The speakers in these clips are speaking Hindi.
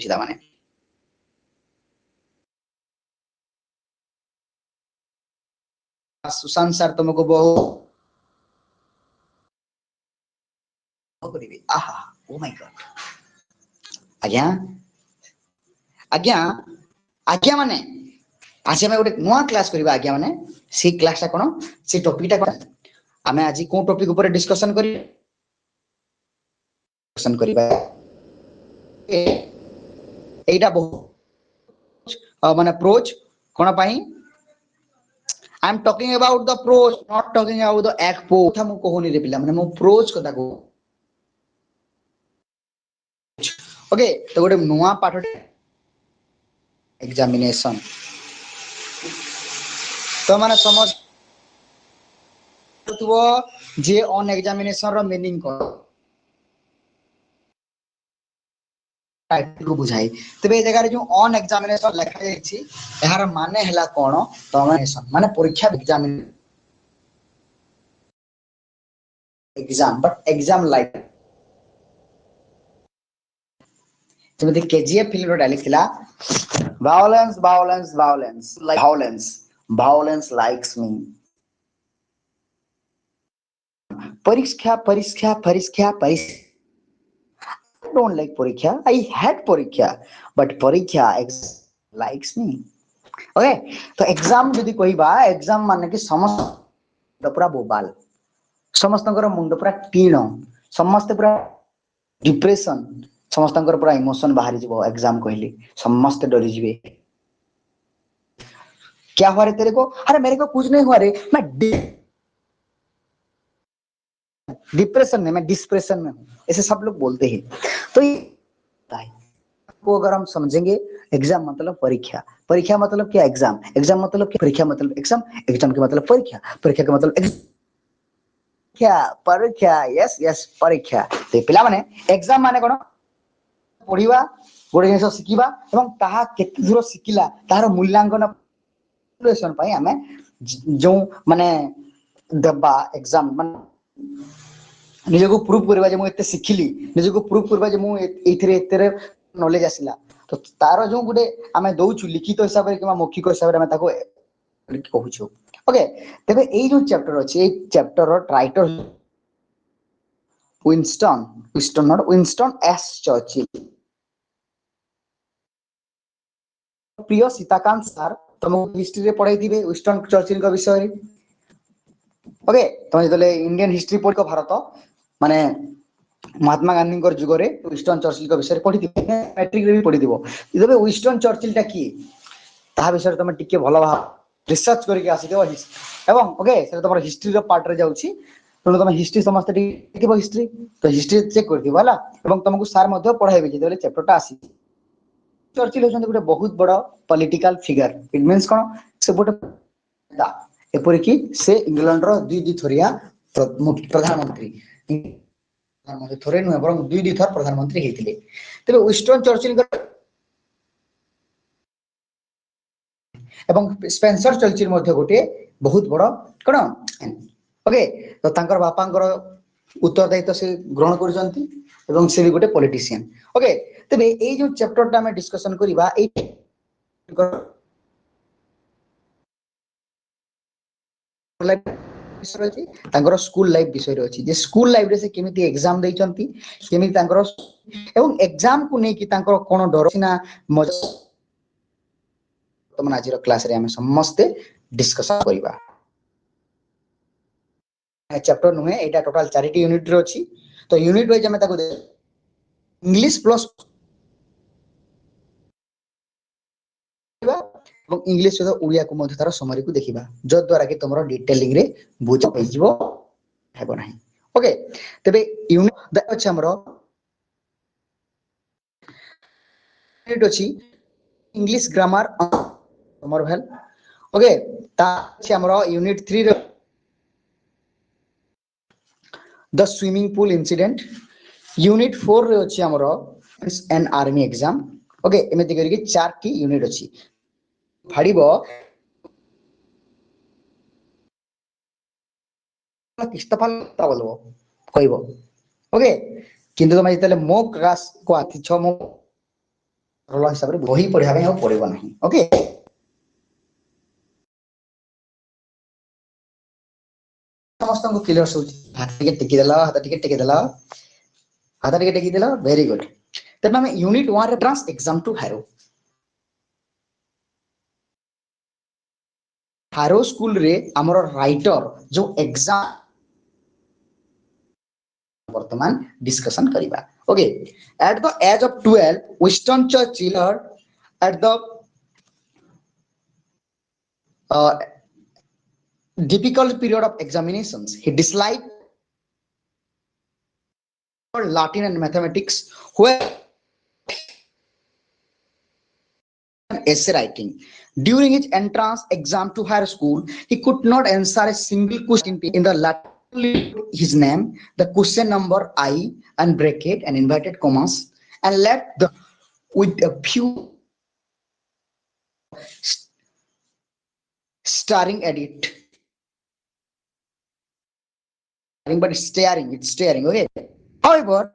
ବୁଝିदा माने सुशांत सर तुमको बहुत करिवे आहा ओ माय गॉड आज्ञा आज्ञा आज्ञा माने आज हमें गोटे नुआ क्लास करबा आज्ञा माने सी क्लासटा कोन सी टॉपिकटा कोन हमें आज को टॉपिक ऊपर डिस्कशन करबा एटा बहुत माने प्रोज कोन पाई I am talking about the prose not talking about the expo था मु कोहुनी रे पिला माने मु प्रोज कथा को ओके तो गोटे नुआ पाठ एग्जामिनेशन तो माने समझ तो जे ऑन एग्जामिनेशन रो मीनिंग को टाइटल को बुझाई तबे ए जगह रे जो ऑन एग्जामिनेशन लिखा जाई छी एहार माने हला कोन तो माने परीक्षा एग्जाम बट एग्जाम लाइक जब केजीएफ फिल्म रो डायलॉग थिला violence violence violence like violence likes me परीक्षा परीक्षा परीक्षा परीक्षा I don't like परीक्षा I hate परीक्षा but परीक्षा likes me ओके तो एग्जाम जदी कहबा एग्जाम माने कि समस्त पूरा बोबाल समस्तकर मुंड पूरा टीण समस्त पूरा डिप्रेशन समस्तकर पूरा इमोशन बाहरी जीवो एग्जाम कहली समस्त डरी जीवे क्या हुआ रे तेरे को अरे मेरे को कुछ नहीं हुआ रे मैं डिप्रेशन में मैं डिस्प्रेशन में हूं ऐसे सब लोग बोलते हैं तो ये को अगर हम समझेंगे एग्जाम मतलब परीक्षा परीक्षा मतलब क्या एग्जाम एग्जाम मतलब क्या परीक्षा मतलब एग्जाम एग्जाम के मतलब परीक्षा परीक्षा के मतलब क्या परीक्षा यस यस परीक्षा तो पिला माने एग्जाम माने कोन पढिबा गोटे जिनिस शिखिबा एवं ताहा केते दूर शिखिला तार मूल्यांकन प्रिपरेशन पाई हमें जो माने देबा एग्जाम माने निजको प्रूव करबा जे मु एते शिखिली निजको प्रूव करबा जे मु एथिरे एते नॉलेज आसिला तो तार जो गुटे आमे दउछु लिखित हिसाब रे किबा मौखिक हिसाब रे आमे ताको कहूछु ओके तबे एई जो चैप्टर अछि एई चैप्टर रो title Winston not Winston S Churchill प्रिय सीताकांत सर तुमको हिस्ट्री रे पढ़ाई दिबे विंस्टन चर्चिल का विषय ओके तुम जतले इंडियन हिस्ट्री पढ़ को भारत माने महात्मा गांधी कर जुग रे विंस्टन चर्चिल का विषय पढ़ी दिबे मैट्रिक रे भी पढ़ी दिबो तबे विंस्टन चर्चिल टा की ता विषय तुम टिके भलो भा रिसर्च करके आसी देबो एवं ओके से तुम हिस्ट्री रो पार्ट रे जाउची तो तुम हिस्ट्री समस्त टिके हिस्ट्री तो हिस्ट्री चेक कर दिबो हला एवं तुमको सर मध्ये पढ़ाइबे जे चैप्टर टा आसी चर्चिल होछन गोटे बहुत बड़ा पॉलिटिकल फिगर इट मींस कोन से गोटे एपरि कि से इंग्लैंड रो दुई थोरिया प्रधानमंत्री थोरे नुहे बरं दुई थर प्रधानमंत्री हेतिले तबे विंस्टन चर्चिल एवं स्पेंसर चर्चिल मध्ये गोटे बहुत बड़ कोन ओके तो तांकर बापांकर उत्तरदायित्व से ग्रहण करजंती एवं से भी गोटे पॉलिटिशियन ओके तबे ए जो चैप्टर टा में डिस्कशन करिबा ए तांकर स्कूल लाइफ विषय रे अछि जे स्कूल लाइफ रे से केमिति एग्जाम दैचंती केमिति तांकर एवं एग्जाम को नै कि तांकर कोन डर सिना मजा तमन आज रो क्लास रे हम समस्त डिस्कशन करिबा चैप्टर नुहे एटा टोटल 4 टी यूनिट रे अछि तो यूनिट वाइज हम ताको इंग्लिश प्लस इंग्लिश सहित उड़िया को मध्य तार समरी को देखिबा जो द्वारा कि तमरो डिटेलिंग रे बुझ पइजिवो हेबो नाही ओके तबे यूनिट द अछि हमरो यूनिट अछि इंग्लिश ग्रामर हमर भेल ओके ता अछि हमरो यूनिट 3 रे the swimming pool incident unit 4 रे अछि हमरो एन आर्मी एग्जाम ओके एमिति करी कि 4 टी यूनिट अछि फाड़िबो इस्तफल बोलबो कहबो ओके किंतु तुम जतले मो क्लास को आथि छ मो सरल हिसाब रे बही पढिया ପାଇଁ ଆଉ ପଡିବ ନାହିଁ ओके समस्त को क्लियर सोची हाथ टिके देला वेरी गुड तब हम यूनिट 1 रे ट्रांस एग्जाम टू हारो स्कूल रे हमर राइटर जो एग्जाम वर्तमान डिस्कशन करिबा okay at the age of 12 Winston Churchill at the difficult period of examinations he disliked Latin and mathematics where essay writing during his entrance exam to higher school he could not answer a single question in the Latin his name the question number I and bracket and inverted commas and left the with a few staring at it but it's staring okay however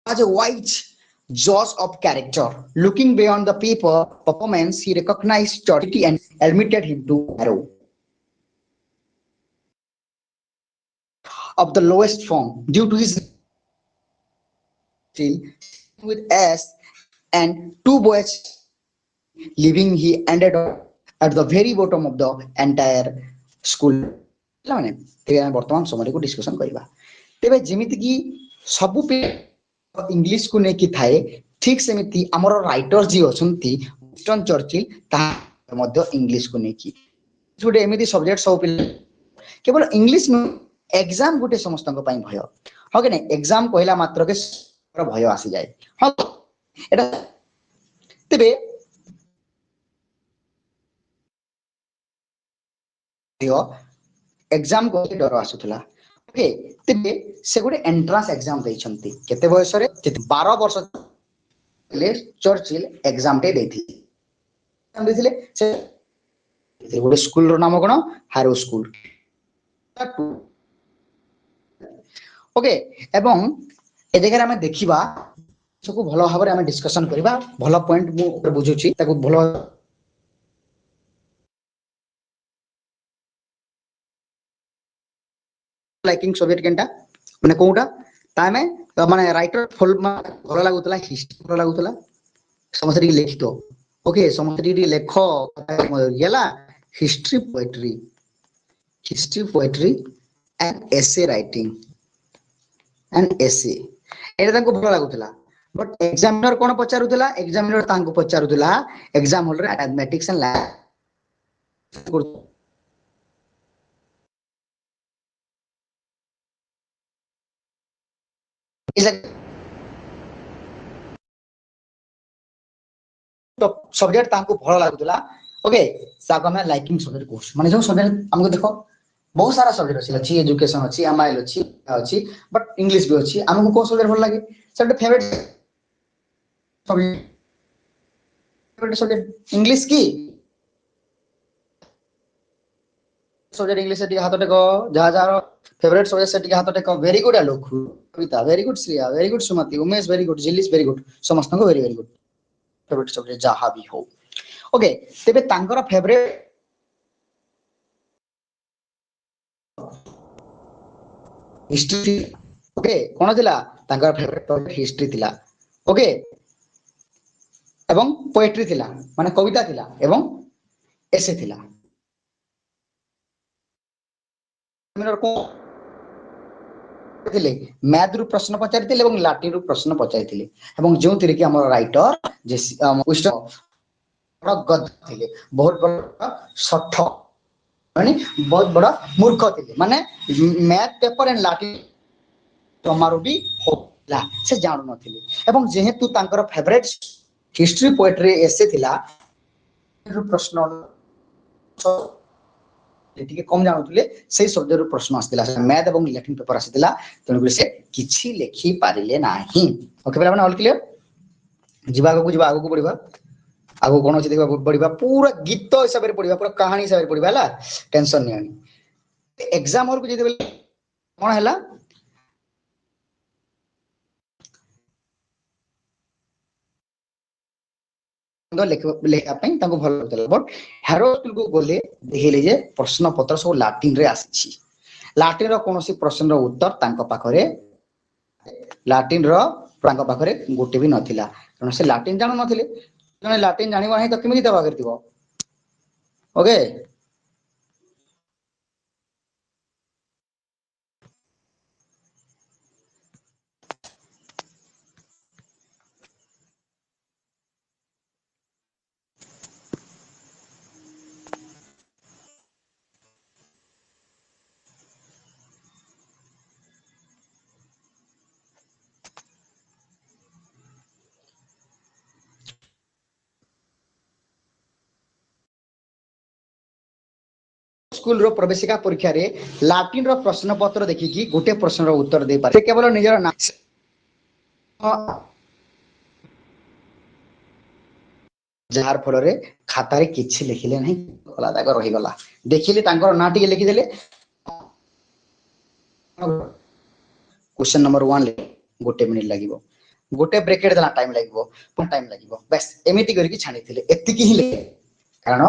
as a wise judge of character looking beyond the paper performance he recognized authority and admitted him to arrow of the lowest form due to his still with S and two boys leaving he ended up at the very bottom of the entire school माने ते वर्तमान समय को डिस्कशन करिबा तेबे जेमिति की सब पे इंग्लिश को ने की थाए ठीक सेमिति हमर राइटर जी अछंती विंस्टन चर्चिल ता मध्य इंग्लिश को ने की गुटे एमिति सब्जेक्ट सब केवल इंग्लिश में एग्जाम गुटे समस्त को पई भय हो के नै एग्जाम कहला मात्र के भय आसी जाय हां एटा तेबे एग्जाम को डर आसुथला ओके तेबे से गुटे एंट्रेंस एग्जाम दैछंती केते बयस रे 12 वर्ष ले चर्चिल एग्जाम टे देथि हम देथिले से गुटे स्कूल रो नाम कोन हारो स्कूल ओके एवं ए जगह हम देखिबा सबको भलो भाबरे हम डिस्कशन करिबा भलो पॉइंट मु बुझुची ताको भलो लाइकिंग सब्जेक्ट केनटा माने कोउटा तामे माने राइटर फुल भलो लागुतला हिस्ट्री भलो लागुतला समस्त लिखितो ओके समस्त लेख गेला history poetry and essay writing and essay एटा ताको भलो लागुतला बट एग्जामिनर कोन पचारुतला एग्जामिनर तांको पचारुतला एग्जाम हॉल रे मैथमेटिक्स एंड तो सब्जेक्ट तांको भलो लागुतला ओके साको हम लाइकिंग सब्जेक्ट कोर्स माने जो सब्जेक्ट हमको देखो बहुत सारा सब्जेक्ट अछि एजुकेशन अछि एमआईएल अछि बट इंग्लिश भी अछि हमको को सब्जेक्ट भलो लागे सबटे फेवरेट सब्जेक्ट इंग्लिश की सब्जेक्ट इंग्लिश से हाथ टेको जा जा फेवरेट सब्जेक्ट से हाथ टेको very good Alok Kavita very good Shreya very good Sumati Umesh very good Jilis very good समस्त को very very good favourite subject जहा भी हो ओके तेबे तांकर फेवरेट हिस्ट्री ओके कोन दिला तांकर फेवरेट टॉपिक हिस्ट्री दिला ओके एवं पोएट्री दिला माने कविता दिला एवं एसे दिला मिनर को थिले मैथ रु प्रश्न पचारिथिले एवं लाटिन रु प्रश्न पचारिथिले एवं जो थिले कि हमर राइटर जे विंस्टन बड़ा गध थिले बहुत बड़ा सठ माने बहुत बड़ा मूर्ख थिले माने मैथ पेपर एंड लाटिन तमारो भी होला से जानु नथिले एवं जेहेतु तांकर फेवरेट हिस्ट्री पोएट्री एसे थिला प्रश्न लेटिके कम जानुथिले सेही सब्जेक्ट रो प्रश्न आस्तिला मैथ एवं लाटिन पेपर आस्तिला तनु से किछि लेखि पारिले नाही ओके बेला माने ऑल क्लियर जिबा आगु पढिबा आगु कोन अछि देखबा पढिबा पूरा गीत हिसाब रे पढिबा पूरा कहानी हिसाब रे पढिबा हला टेंशन नै आनी एग्जाम और को जे देबे कोन हला लेखा भल लगुला बट हेरो स्कूल को गले देखिले जे प्रश्न पत्र सब लाटिन रे आसी लाटिन रो कोनोसी प्रश्न रो उत्तर तांको पाखरे लाटिन रो तांको पाखरे गोटे भी नथिला कारण से लाटिन जानु नथिले जने लाटिन जानिबो नाही त केमिति दबा करतिबो ओके स्कूल रो प्रवेशिका परीक्षा रे लाटिन रो प्रश्न पत्र देखिकी गोटे प्रश्न रो उत्तर दे पारे केवल निजर ना जार फल रे खाता रे किछि लिखिले नहीं गला ताक रही गला देखिले तांकर ना टिके लिखि देले क्वेश्चन नंबर 1 ले गोटे मिनिट लागिवो गोटे ब्रैकेट देला टाइम लागिवो पुन टाइम लागिवो बस एमिति करके छानी थिले एतिकी ही ले कारण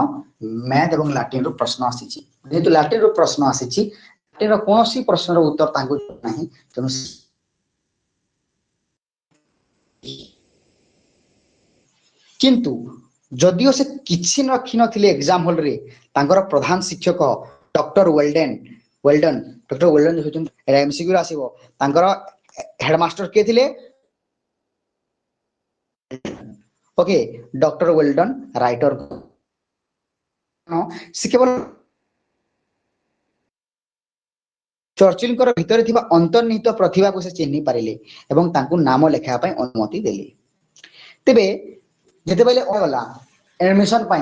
मैथ एवं लाटिन रो प्रश्न आसीची जेतु लाटिन रो प्रश्न आसीची लाटिन रो कोनोसी प्रश्न रो उत्तर तांको नाही तनु किंतु जदियो से किछि नखि नथिले एग्जाम हॉल रे तांकर प्रधान शिक्षक डॉक्टर वेल्डन डॉक्टर वेल्डन होचन एमसीक्यू आसीबो तांकर हेडमास्टर के थिले ओके डॉक्टर वेल्डन राइटर से केवल चर्चिल कर भितर थिबा अंतर्निहित प्रतिभा को से चिन्हि पारिले एवं तांकु नाम लेखा पय अनुमति देले तेबे जेते बेले ओला एडमिशन पय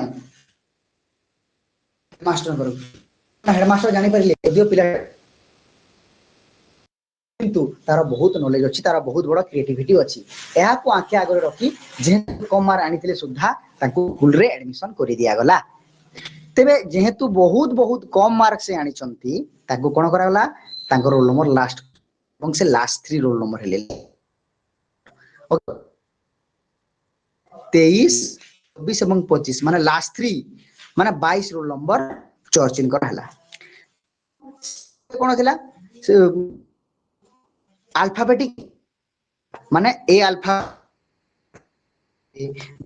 मास्टर करू हेडमास्टर जानि पारिले यदियो पिला किंतु तार बहुत नॉलेज अछि तार बहुत बड़ा क्रिएटिविटी अछि एहा को आंखे आगे रखी जे कम मार्क आनिथिले सुद्धा तांकु स्कूल रे एडमिशन करि दिया गला तेबे जेहेतु बहुत बहुत कम मार्क से आनी चंती ताको कोन करा गला ताको रोल नंबर लास्ट এবং से लास्ट 3 रोल नंबर हेले 23 24 এবং 25 माने लास्ट 3 माने 22 रोल नंबर चर्चिन कर हला कोन थिला अल्फाबेटिक माने ए अल्फा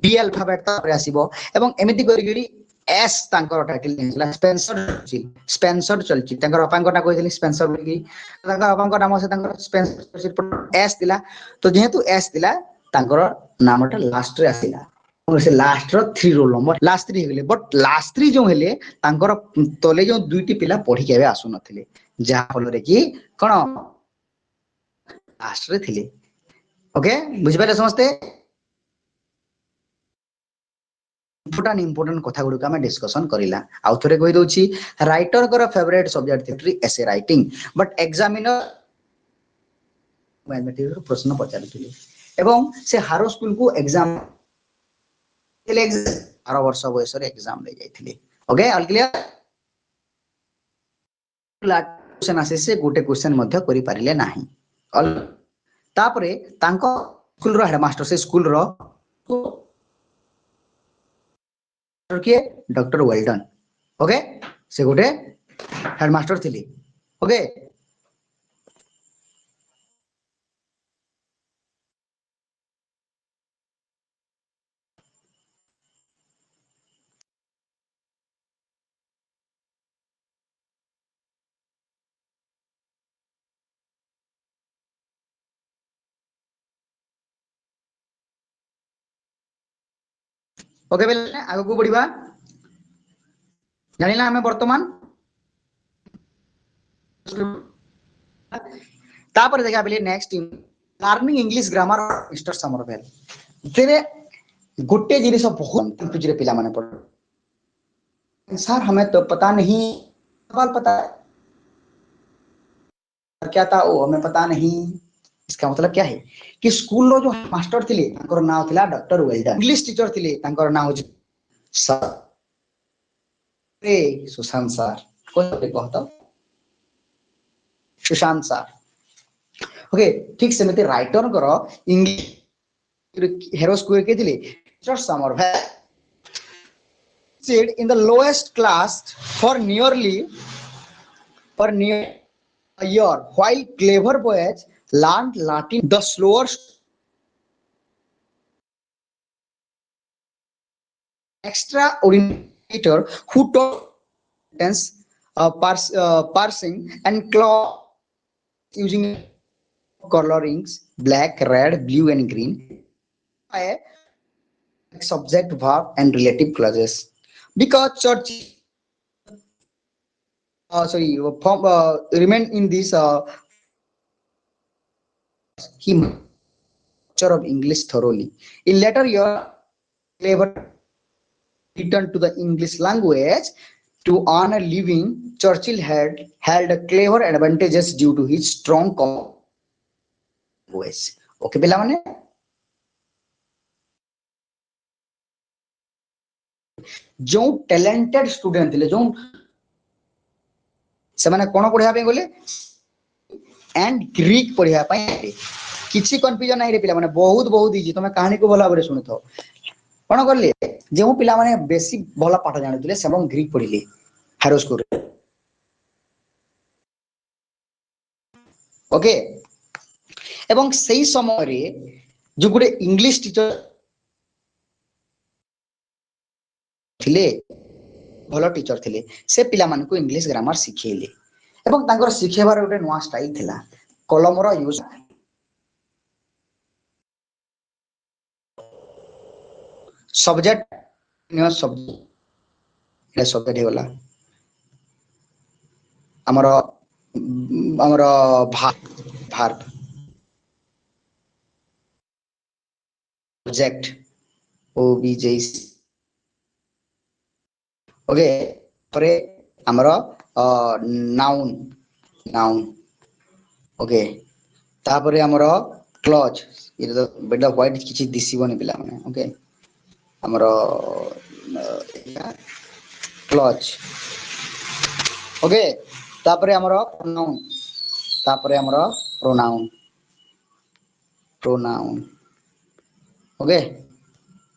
बी अल्फाबेट तापर आसीबो एवं एमिति करिगिरी एस तांकर टाइटल नेला स्पेंसर चलची तांकर अपांक ना कहितली स्पेंसर बोली तांकर अपांक नाम से तांकर स्पेंसर एस दिला तो जेहेतु एस दिला तांकर नामटा लास्ट रे आसीला और से last row 3 roll number last 3 हेले बट लास्ट 3 जो हेले तांकर तले जो दुईटी पिला पढी केबे आसु नथिले जा फल रे कि कोन लास्ट रे थिले ओके बुझि पाले समझते इंपोर्टेंट कथा गुड आम डिस्कसन करिला आउ थरे कहि दोछि राइटर कर फेवरेट सब्जेक्ट थिट्री essay writing but examiner mathematics प्रश्न पचारिथिले एवं से हारो स्कूल को एग्जाम 12 वर्ष बयस रे एग्जाम ले जाइथिले ओके ऑल क्लियर क्वेश्चन आसे से गोटे क्वेश्चन मध्य करि पारिले नाही ऑल तापरे तांको स्कूल रो हेडमास्टर से स्कूल रो के डॉक्टर वेल्डन ओके से गोटे हेडमास्टर थिली ओके ओके बेले आगो को बढ़िबा जानिला हमें वर्तमान तापर देखा बेले next learning English grammar mister Somerville तेरे गोटे जिनिस बहुत कंफ्यूज रे पिला माने पड़ सर हमें तो पता नहीं सवाल पता क्या था वो हमें पता नहीं इसका मतलब क्या है कि स्कूल रो जो मास्टर थिले तांकर नाम थिला डॉक्टर वेल्डन इंग्लिश टीचर थिले तांकर नाम हो सर ए सुशांत सर कोइ कहतो सुशांत सर ओके ठीक से मते राइटर करो इंग्लिश हेरो स्कूल के थिले mister Somerville stayed in the lowest class for near a year, while clever boys learned Latin. The slower extraordinator who taught sentence parsing and clause using colorings black, red, blue, and green. Subject, verb, and relative clauses. Because church, remain in this he master of English thoroughly. In later years, clever returned to the English language to earn a living. Churchill had held a clever advantages due to his strong voice. Okay, ପିଲାମାନେ जो talented student ଥିଲେ जो ସେମାନେ कोण पढ़िया पे गले एंड ग्रीक पढ़िया पे किछि कंफ्यूजन नाही रे पिला माने बहुत इजी तमे कहानी को भला भाबरे सुनथो कोण करले जो पिला माने बेसी भला पाठ जानुथिले सेबम ग्रीक पढ़िले हारो स्कूल ओके एवं सही समय रे जो गुडे इंग्लिश टीचर थिले भलो टीचर थिले से पिला मान को इंग्लिश ग्रामर सिखेले एवं तांकर सिखेबार गोटे नुआ स्टाइल थिला कलमर use subject new subject subject होला हमर हमर भार्ब सब्जेक्ट ओबीजेस ओके परे हमर नाउन नाउन ओके तापरे हमर क्लॉज ये तो बेटा व्हाइट किछि दिसिबोनी पिला माने ओके हमर क्लॉज ओके तापरे हमर प्रोनाउन तापरे हमर प्रोनाउन प्रोनाउन ओके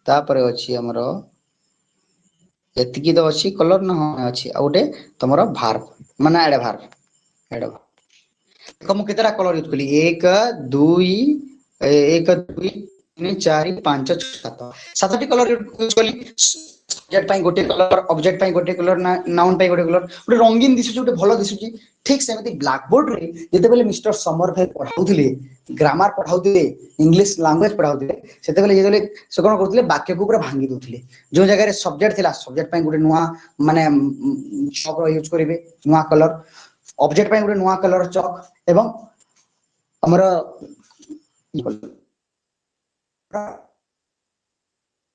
तापरे अछि हमर एतिकी तो अच्छी कलर ना अच्छी आउटे तुमर भार्ब माने एड देखो मु केतरा कलर यूज कली 1 2 1 2 3 4 5 6 7 सातटी कलर यूज कली सब्जेक्ट पाई गोटे कलर ऑब्जेक्ट पाई गोटे कलर नाउन पाई गोटे कलर गोटे रंगीन दिसुची गोटे भलो दिसुची ठीक सेमती ब्लैक बोर्ड रे जेते बेले मिस्टर समर भाई पढाउथिले ग्रामर पढाउथिले इंग्लिश लैंग्वेज पढाउथिले सेते बेले जेते से कोन करथिले वाक्य को पूरा भांगी दोथिले जो जगह रे सब्जेक्ट थिला सब्जेक्ट पाई गोटे नुवा माने चक यूज करिवे नुवा कलर ऑब्जेक्ट पाई गोटे नुवा कलर चक एवं हमर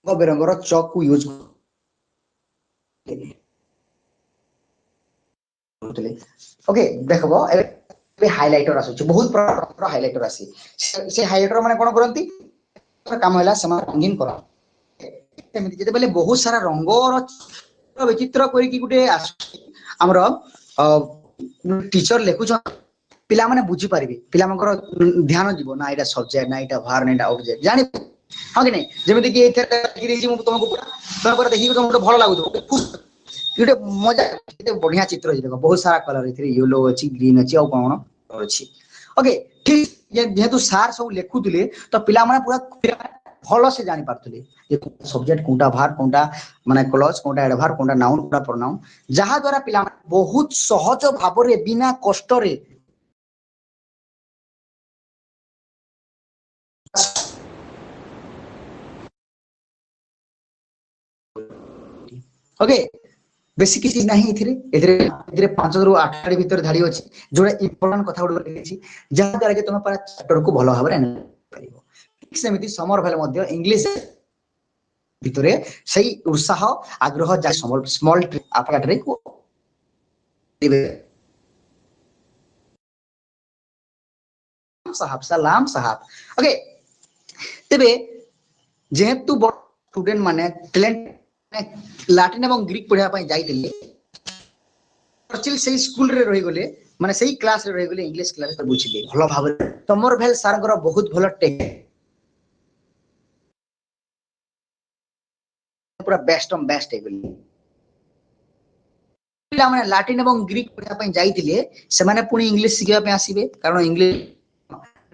बेरंगर चक को यूज ओके देखबो ए हाइलाइटर आसुची बहुत प्रकार हाइलाइटर आसी से हाइलाइटर माने कोन करंती काम होला समा रंगीन करा एमिति जेते बेले बहुत सारा रंगर विचित्र करी की गुटे हमर टीचर लेखु पिला माने बुझी पारिबे पिला मनकर ध्यान जीवो ना एटा सब्जेक्ट ना एटा भार ना एटा ऑब्जेक्ट जानि हां कि नै जेमिति कि एथे गिरिजी मु तुमको पूरा देखि तुमको भलो लागुतो गोटे मजा केते बढ़िया चित्र अछि देखो बहुत सारा कलर इथि येलो अछि ग्रीन अछि और कोन अछि ओके ठीक जेहेतु सार सब लेखुतले तो पिला माने पूरा भलो से जानि पारतले जे सब्जेक्ट कोनटा भार कोनटा माने क्लॉज कोनटा एडभार कोनटा नाउन कोनटा प्रोनाउन जहा द्वारा पिला बहुत सहज भाबरे बिना कष्ट रे ओके बेसिक चीज नहीं इथिरे 5 रु 8 भीतर धाड़ी अछि जोडा इंपोर्टेंट कथा गुड लिखि जहा द्वारा कि तुम पर चैप्टर को भलो भाबरे आनि परिबो ठीक सेमिति समर भेल मध्य इंग्लिश भीतरे सही उत्साह आग्रह जा स्मॉल आपकाटरे को दिबे साहब सलाम साहब ओके तबे जेहेतु स्टूडेंट माने टैलेंट लैटिन एवं ग्रीक पढ़िया पई जाइतिले चर्चिल सही स्कूल रे रहि गले माने सही क्लास रे रहि गले इंग्लिश क्लास रे बुझिले भलो भाबरे तमर भेल सारंगर बहुत भलो टेक पूरा बेस्ट ऑन बेस्ट है गले पिला माने लाटिन एवं ग्रीक पढ़ा पई जाइतिले से माने पुनी इंग्लिश सिखिबा पे आसीबे कारण इंग्लिश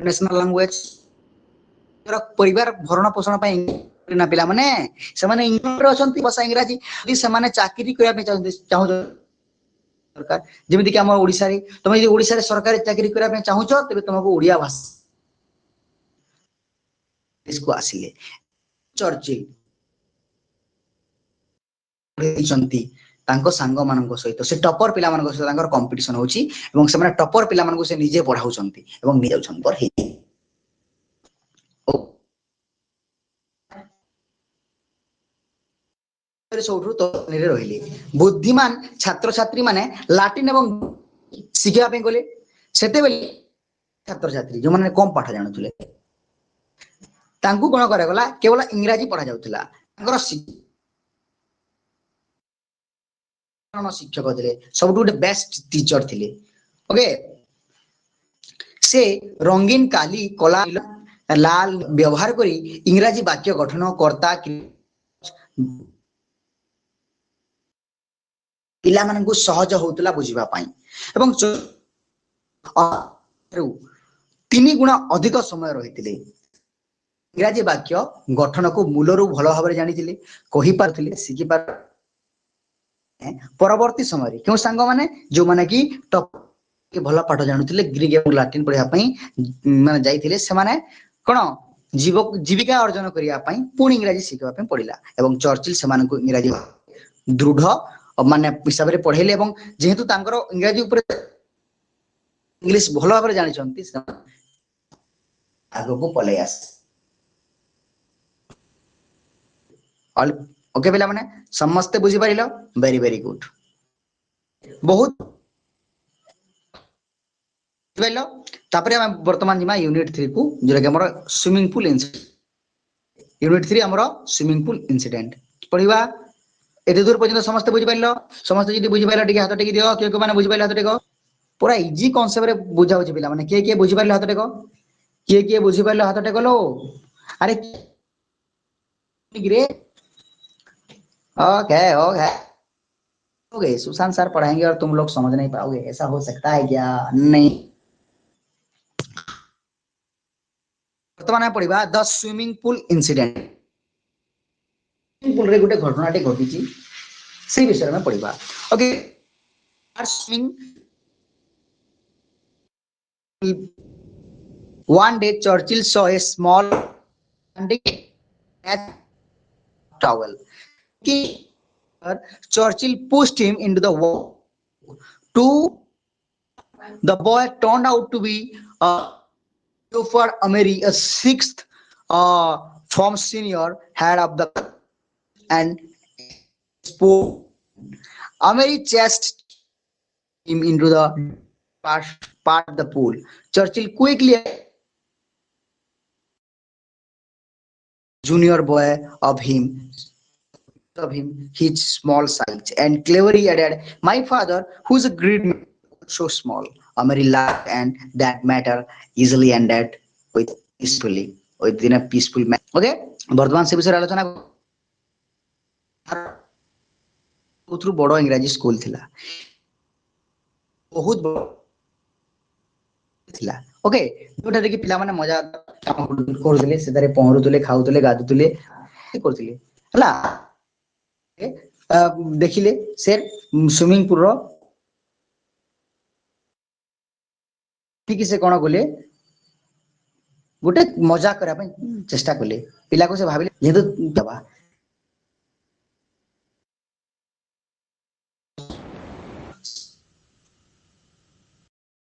नेशनल लैंग्वेज परिवार भरण पोषण पई ना पिला माने से माने इंग्लैंड रे अछंती भाषा इंग्रजी यदि से माने चाकरी करिया पे चाहू सरकार जेमिति कि हम ओडिसा रे तुम यदि ओडिसा रे सरकारी चाकरी करिया पे चाहू छ तबे तुमको ओडिया भाषा इसको आसीले चर्चिल पढिचंती तांको सांग मानक सहित से टॉपर पिला मानक सहित तांकर कंपटीशन होची एवं से माने टॉपर पिला मानक से निजे पढाउचंती एवं नि जाउछन पर हे सबठु तो रहिले बुद्धिमान छात्र छात्री माने लाटिन एवं शिखिबा पे गले सेते बेले छात्र छात्री जो माने कम पाठ जानुथले तांकु कोन करे गला केवल इंग्रजी पढा जाउथला तांकर शिक्षक थे सब बेस्ट टीचर थे ओके से रंगीन काली कला लाल व्यवहार करी इंग्रजी वाक्य गठन कर्ता पिला मानकु सहज होतला बुझिबा पाई एवं 3 गुण अधिक समय रहितिले इंग्रजी वाक्य गठन को मूलरू भल भाव जानी कहि पारथिले सिखि पार परवर्ती समय क्यों सांग माने जो माने कि टॉप के भल पाठ जानुथिले ग्रीक एवं लैटिन पढ़िया पई माने जाइथिले से माने कोन जीविका अर्जन करिया पई पुणी इंग्रजी शिखिबा पई पड़िला एवं चर्चिल से माने को इंग्रजी दृढ़ माने हिसाब रे पढ़ेले एवं जेहेतु तांकर इंग्रजी ऊपर इंग्लिश भल भाव जानि छंती आगो को पले आस ऑल ओके पिला माने समस्त बुझी पारिलो वेरी वेरी गुड बहुत बुझिलो तापरे हम वर्तमान जिमा यूनिट 3 को जेरा के हमर स्विमिंग पूल इंसिडेंट यूनिट 3 हमर स्विमिंग पूल इंसिडेंट पढिबा एते दूर पर्यंत समस्त बुझी पारिलो समस्त जदी बुझी पाइला टिके हाथ टेकी दियो के माने बुझी पाइला हाथ टेको पूरा इजी कांसेप्ट रे बुझा बुझी पिला माने के बुझी पाइला हाथ टेको के बुझी पाइला हाथ टेको लो अरे grey okay okay okay Sushant sir पढ़ाएंगे और तुम लोग समझ नहीं पाओगे ऐसा हो सकता है क्या नहीं वर्तमान पढ़िबा the swimming pool incident swimming pool रे गुटे घटनाटे घटिची से विषय में पढ़िबा okay swimming one day Churchill saw a small towel Churchill pushed him into the water. The boy turned out to be Christopher Amery, a 6th form senior head of the and sport. Amery chased him into the part of the pool. Churchill quickly junior boy of him his small size and cleverly added, my father who's a great man so small. Amery laughed and that matter easily ended within a peaceful manner. Okay, वर्तमान से विषय आलोचना उतरु बड़ो इंग्रजी स्कूल थिला बहुत थिला ओके जोटा कि पिला माने मजा काम करथले सेदारे पहरुथले खाउथले गाधुथले करथले हला देखिले से स्विमिंग पूल रो ठीक से कोन गले गोटे मजा करा पे चेष्टा कले पिला को से भाबिले जेतु दबा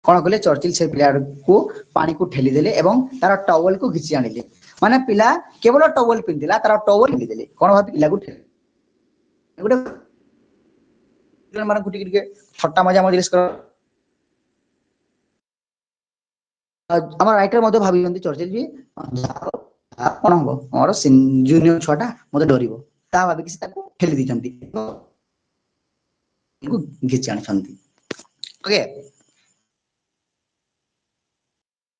कोन गले चर्चिल से पिला को पानी को ठेली देले एवं तार टॉवल को घिची आनिले माने पिला केवल टॉवल पिंदिला तार टॉवल घिची देले कोन भाबी पिला को गोटे माने गुटी के फट्टा मजा मजलिस कर हमर राइटर मते भाबी जंती चर्चिल जी कोन हो हमर जूनियर छोटा मते डरिबो ता भाबी कि ताको ठेली दी जंती को घिची आनि छंती ओके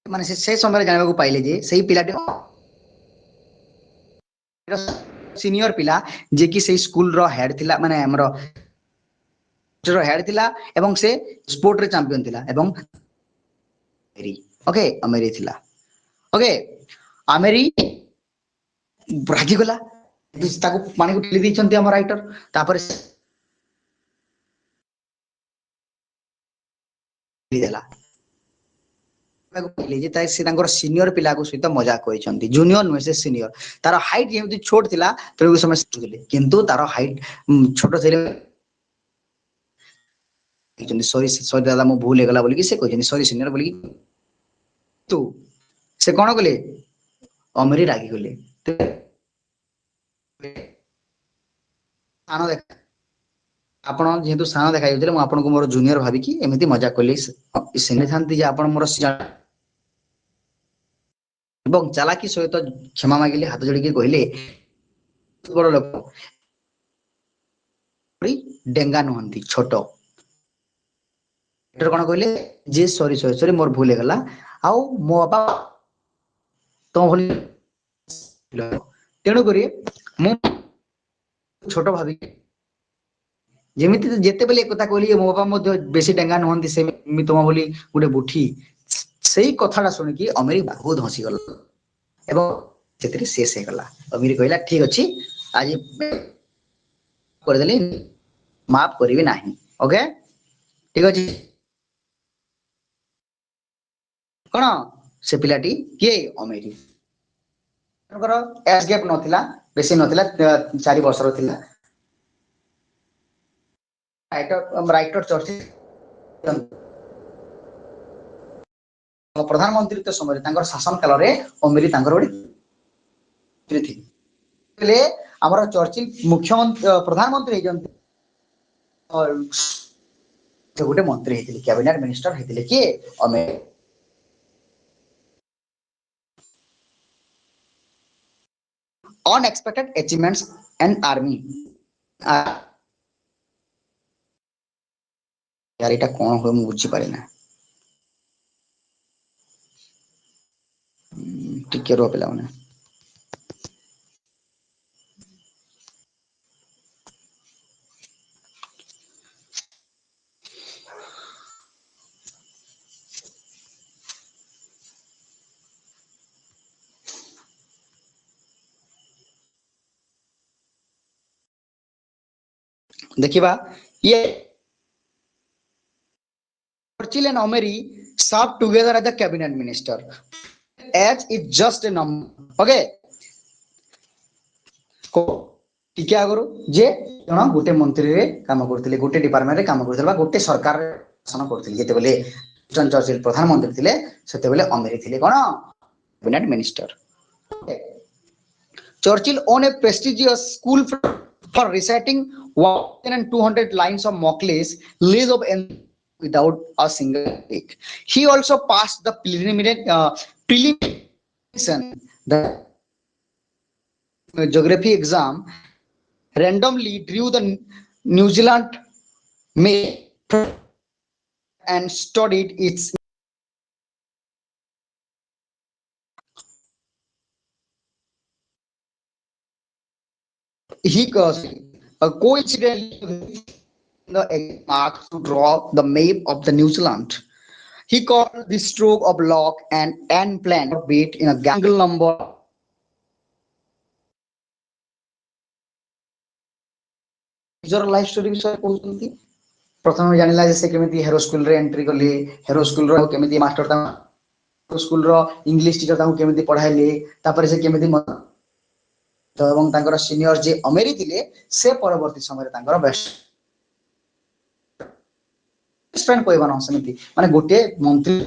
माने से समय जानबा को पाइले जे सही पिलाटे सीनियर पिला जे कि से स्कूल रो हेड थिला माने हमरो हेड थिला एवं से स्पोर्ट रे चैंपियन थिला एवं ओके अमेरी थिला ओके अमेरी रागी गला ताको पानी को ठेली दैछन्ती हम राइटर तापर देला सिनियर पिला सहित मजाक कर जूनियर नुहे से सिनियर तार हाइट जमी छोट थिला तो समय किंतु तार हाइट छोट सॉरी सॉरी दादा मो भूल गला बोली से कहछन सॉरी सीनियर बोली तू से कोन कले अमरी रागी गले आनो देख आपण जेहेतु सानो देखा जाउतले मु आपन को मोर जूनियर भाबी कि एमिति मजाक कली सेने थांती जे आपण मोर এবং চালাকি সহিত ক্ষমা মাগিলে হাত जोड़ी कहले बड़ लोक डेंगा नुहंती छोट कौन कहले जे सॉरी सॉरी सॉरी मोर भूल गला आउ मो बाबा तो भली तेणु करी मु छोट भाबी जेमिति जेते बेले कथा कहली मो बाबा मध्य बेसी डेंगा नुहंती से तुम बोली गोटे बुठी सेही कथाटा सुनिकी अमेरी बहुत हसी गला एवं सेतरी शेष हे गला अमीर कहला ठीक अछि आज कर देली माफ करबी नाही ओके ठीक अछि कोन से पिलाटी के अमेरी तकर एज गैप नथिला बेसी नथिला 4 वर्ष रो थिला राइटर चर्चिल प्रधानमंत्री तो समय तांकर शासन काल रे अमेरी तांकर गोटे थी ले हमर चर्चिल मुख्यमंत्री प्रधानमंत्री हे जंती और गोटे मंत्री हेतिले कैबिनेट मिनिस्टर हेतिले के Amery unexpected achievements and army यार एटा कोन हो मु बुझी पारे ना टिके रो पेला माने देखिबा ये Churchill and Omeri served together as the cabinet minister. Age is just a number. Okay. टिके आगरो जे जण गोटे मंत्री रे काम करथिले गोटे डिपार्टमेंट रे काम करथिले बा गोटे सरकार रे शासन करथिले जेते बेले विंस्टन चर्चिल प्रधानमंत्री थिले सेते बेले अमेरी थिले कोन cabinet minister Churchill owned a prestigious school for reciting 1200 lines of Macaulays Lies of without a single take. He also passed the preliminary the geography exam, randomly drew the New Zealand map and studied its he coincidentally the marks to draw the map of the New Zealand. He called the stroke of lock and end plan beat in a gangle number. Life story विषय कहउछंती प्रथम जानिला जे से केमिति हेरो स्कूल रे एंट्री करली हेरो स्कूल रो केमिति मास्टर ता स्कूल रो इंग्लिश टीचर ताको केमिति पढाइले तापर से केमिति तो एवं तांकर सीनियर जे अमेरी थिले से परवर्ती समय रे तांकर बेस्ट फ्रेंड कहबा न समिति माने गोटे मंत्री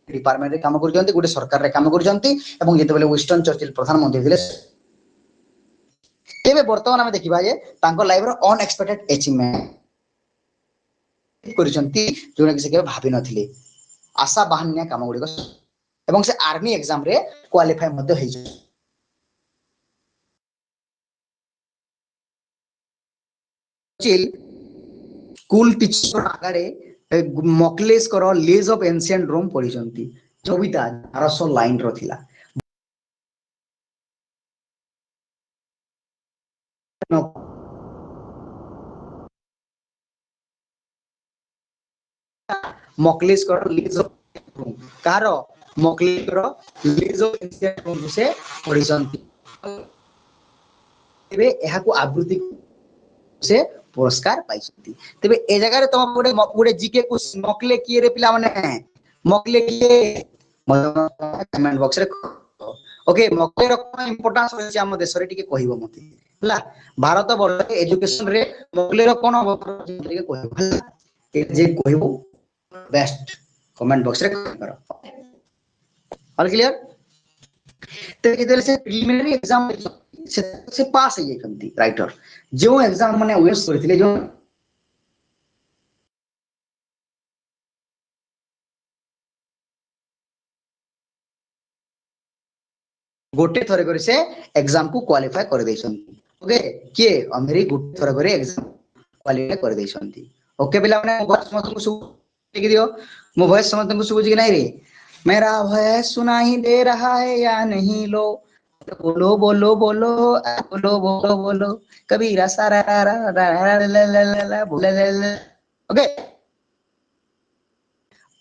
डिपार्टमेंट रे काम कर जंती गोटे सरकार रे काम कर जंती एवं जेते बेले विंस्टन चर्चिल प्रधानमंत्री थिले केबे वर्तमान हम देखिबा जे तांकर लाइफ रो अनएक्सपेक्टेड अचीवमेंट करिसंती जोना कि से केबे भाबी नथिले आशा बाहन्या काम गुडी एवं से आर्मी एग्जाम रे क्वालिफाई मध्ये होई चिल स्कूल टीचर आगारे मॉकलेस करो लेज ऑफ एंशिएंट रोम पढिसंती कविता 1200 लाइन रो थिला ମକ୍ଲିସ୍କର ଲିଜ୍ ଅଫ୍ ରୁମ୍ କାହାର ମକ୍ଲିସ୍କର ଲିଜ୍ ଅଫ୍ ଏନ୍ସିଏଣ୍ଟ ରୁମ୍ ସେ ପଢିଛନ୍ତି ତେବେ ଏହାକୁ ଆବୃତ୍ତି से पुरस्कार पाइछंती तेबे ए जगह रे तुम गोटे जीके को मकले किए रे पिला माने मकले किए कमेंट बॉक्स रे ओके मकले रो कोन इंपोर्टेंस होय हम देश रे टिके कहिबो मते हला भारत वर्ष एजुकेशन रे मकले रो कोन टिके कहिबो हला ए जे कहिबो बेस्ट कमेंट बॉक्स रे करो ऑल क्लियर ते इधर से प्रिलिमिनरी एग्जाम से पास है ये राइटर जो एग्जाम माने वेस्ट करथिले जो गोटे थरे करे से एग्जाम को क्वालिफाई कर दैछंती ओके के अमेरी गोटे थरे करे एग्जाम क्वालिफाई कर दैछंती ओके पिला माने वॉइस समस्त को सुबु लिख दियो मो वॉइस समस्त को सुबु कि नहीं रे मेरा वॉइस सुनाई दे रहा है या नहीं लो बोलो बोलो बोलो बोलो बोलो बोलो कबीरा सारा ओके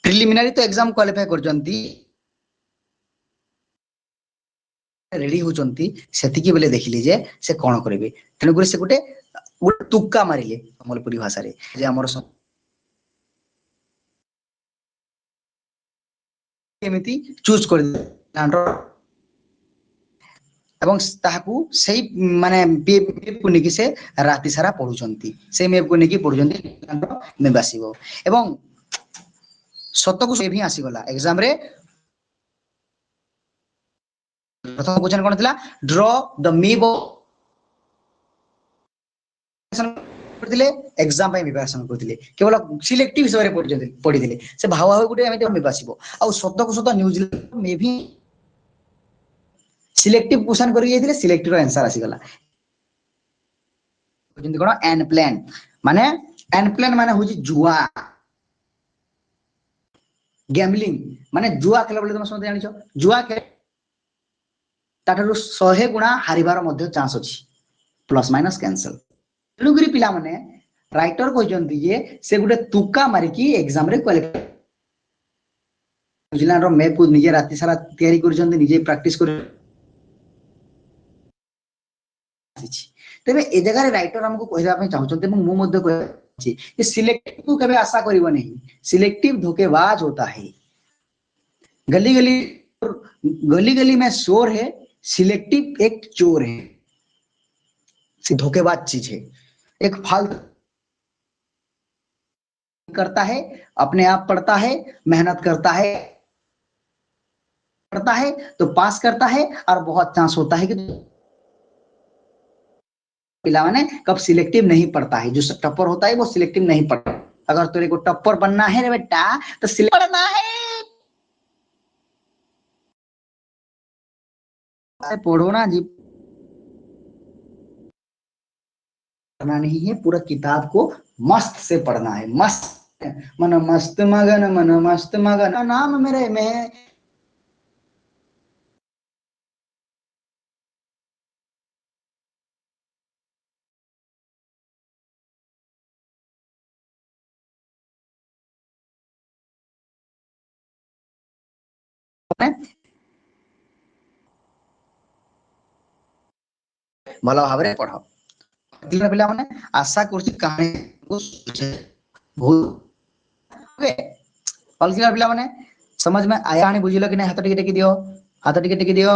प्रिलिमिनरी तो एग्जाम क्वालिफाई करजंती रेडी होचंती सेतिकी बेले देखिले जे से कोन करबे तेनु गुरे से गुटे तुक्का मारिले संबलपुरी भाषा रे जे हमर केमिति चूज कर एवं ताहाकू सही माने मेप को नेकी से राति सारा पढुचंती से मेप को नेकी पढुचंती में बासिबो एवं सतकू से भी आसी गला एग्जाम रे प्रथम क्वेश्चन कोन थिला ड्रॉ द मैप पढिले एग्जाम पे प्रिपरेशन करथिले केवल सिलेक्टिव हिसाब रे पढिले से भाव भाव गुटे एमिति में बासिबो आ सतकू सत न्यूजीलैंड में भी सिलेक्टिव क्वेश्चन करि जेथिले सिलेक्टिव आंसर आसी गला जंती कोन एन प्लान माने होजी जुआ गैम्बलिंग माने जुआ खेला बोले तुम समझ जानिछो जुआ के ताठरो 100 गुणा हारिबार मध्ये चांस अछि प्लस माइनस कैंसल तेनुगुरी पिला माने राइटर कहजंती जे से गुटे तुका मारी की एग्जाम रे क्वालिफाई न्यूजीलैंड रो मैप को निजे राति सारा तयारी करजंती निजे प्रैक्टिस कर तेबे ए जगह रे राइटर हमको कहबा पे चाहउछन्ते मु मध्ये कहछि कि सिलेक्टिव को कबे आशा करिवो नहीं सिलेक्टिव धोखेबाज होता है गली गली में शोर है सिलेक्टिव एक चोर है धोखेबाज चीज है एक फालतू करता है अपने आप पढ़ता है मेहनत करता है तो पास करता है और बहुत चांस होता है कि पिला माने कब सिलेक्टिव नहीं पढ़ता है जो टप्पर होता है वो सिलेक्टिव नहीं पढ़ता अगर तेरे को टप्पर बनना है रे बेटा तो सिलेक्ट पढ़ना है पढ़ो ना जी पढ़ना नहीं है पूरा किताब को मस्त से पढ़ना है मस्त मन मस्त मगन नाम मेरे में भल भाव पढ़ पिला माने आशा करछि कहानी को पिला माने समझ में आया नहीं बुझिलो कि नहीं हाथ टिके दियो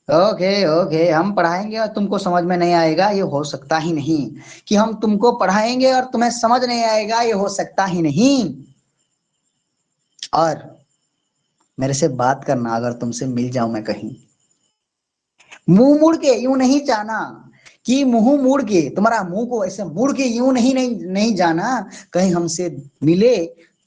ओके ओके हम पढ़ाएंगे और तुमको समझ में नहीं आएगा ये हो सकता ही नहीं कि हम तुमको पढ़ाएंगे और तुम्हें समझ नहीं आएगा ये हो सकता ही नहीं और मेरे से बात करना अगर तुमसे मिल जाऊं मैं कहीं मुंह मुड़ के यूं नहीं जाना कि मुंह मुड़ के तुम्हारा मुंह को ऐसे मुड़ के यूं नहीं जाना कहीं हमसे मिले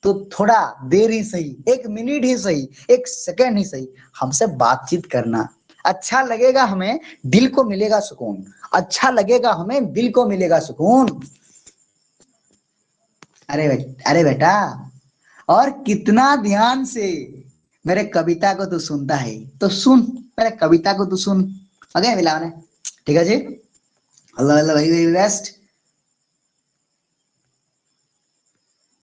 तो थोड़ा देर ही सही 1 मिनट ही सही 1 सेकंड ही सही हमसे बातचीत करना अच्छा लगेगा हमें दिल को मिलेगा सुकून अच्छा लगेगा हमें दिल को मिलेगा सुकून अरे बेटा और कितना ध्यान से मेरे कविता को तू सुनता है तो सुन मेरे कविता को तू सुन ओके मिला ठीक है जी अल्लाह अल्लाह वेरी वेरी बेस्ट